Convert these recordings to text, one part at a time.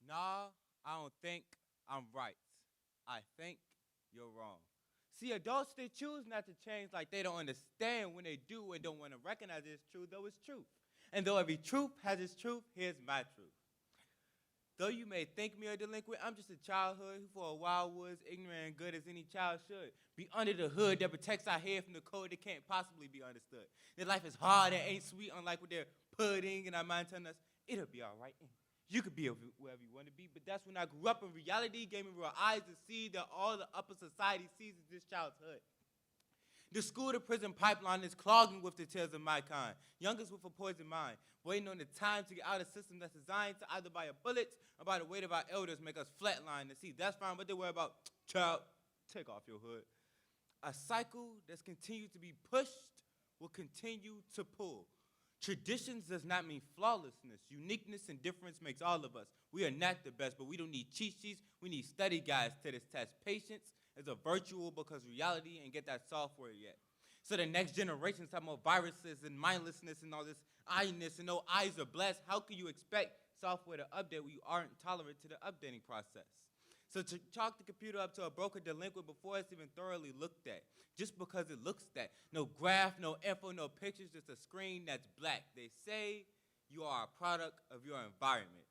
Nah, I don't think I'm right. I think you're wrong. See, adults, they choose not to change like they don't understand when they do and don't want to recognize it's true, though it's truth. And though every truth has its truth, here's my truth. Though you may think me a delinquent, I'm just a childhood who for a while was ignorant and good as any child should. Be under the hood that protects our head from the code that can't possibly be understood. That life is hard and ain't sweet, unlike what they're putting in our mind telling us it'll be all right. You could be wherever you want to be, but that's when I grew up in reality, gave me real eyes to see that all the upper society sees is this child's hood. The school to prison pipeline is clogging with the tears of my kind. Youngest with a poisoned mind, waiting on the time to get out of a system that's designed to either by a bullet or by the weight of our elders make us flatline. And see, that's fine, but they worry about, child, take off your hood. A cycle that's continued to be pushed will continue to pull. Traditions does not mean flawlessness. Uniqueness and difference makes all of us. We are not the best, but we don't need cheat sheets. We need study guides to this test. Patience is a virtual because reality ain't get that software yet. So the next generations have more viruses and mindlessness and all this I-ness and no eyes are blessed. How can you expect software to update when you aren't tolerant to the updating process? So to chalk the computer up to a broken delinquent before it's even thoroughly looked at, just because it looks that. No graph, no info, no pictures, just a screen that's black. They say you are a product of your environment.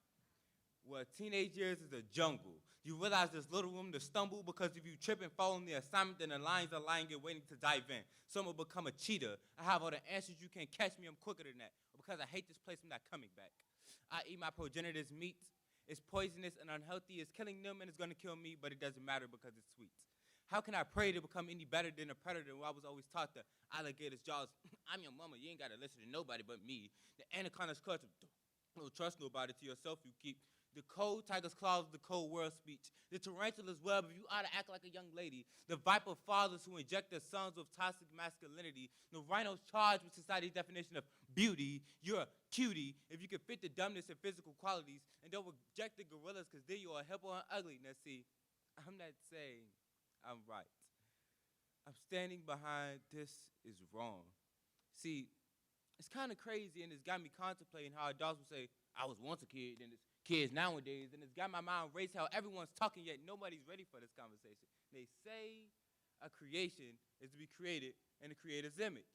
Well, teenage years is a jungle. You realize there's little room to stumble because if you trip and fall on the assignment, then the lines are lying and waiting to dive in. Some will become a cheater. I have all the answers, you can't catch me, I'm quicker than that. Or because I hate this place, I'm not coming back. I eat my progenitors' meat. It's poisonous and unhealthy. It's killing them and it's going to kill me, but it doesn't matter because it's sweet. How can I pray to become any better than a predator who I was always taught the alligator's jaws? I'm your mama. You ain't got to listen to nobody but me. The anaconda's clutch. Don't trust nobody. To yourself you keep. The cold tiger's claws, the cold world speech. The tarantula's web, if you ought to act like a young lady. The viper fathers who inject their sons with toxic masculinity. The rhinos charged with society's definition of beauty. You're a cutie if you can fit the dumbness and physical qualities. And don't reject the gorillas because then you're a hippo and ugly. Now see, I'm not saying I'm right. I'm standing behind this is wrong. See, it's kind of crazy and it's got me contemplating how adults will say, I was once a kid and it's kids nowadays, and it's got my mind raced how everyone's talking yet nobody's ready for this conversation. They say a creation is to be created in the creator's image.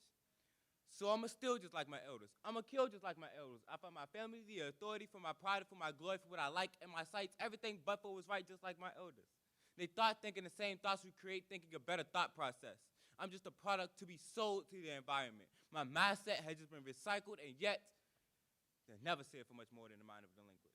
So I'ma steal just like my elders. I'ma kill just like my elders. I find my family, the authority for my pride, for my glory, for what I like and my sights, everything but for what's right just like my elders. They thought thinking the same thoughts we create, thinking a better thought process. I'm just a product to be sold to the environment. My mindset has just been recycled, and yet they'll never say it for much more than the mind of a delinquent.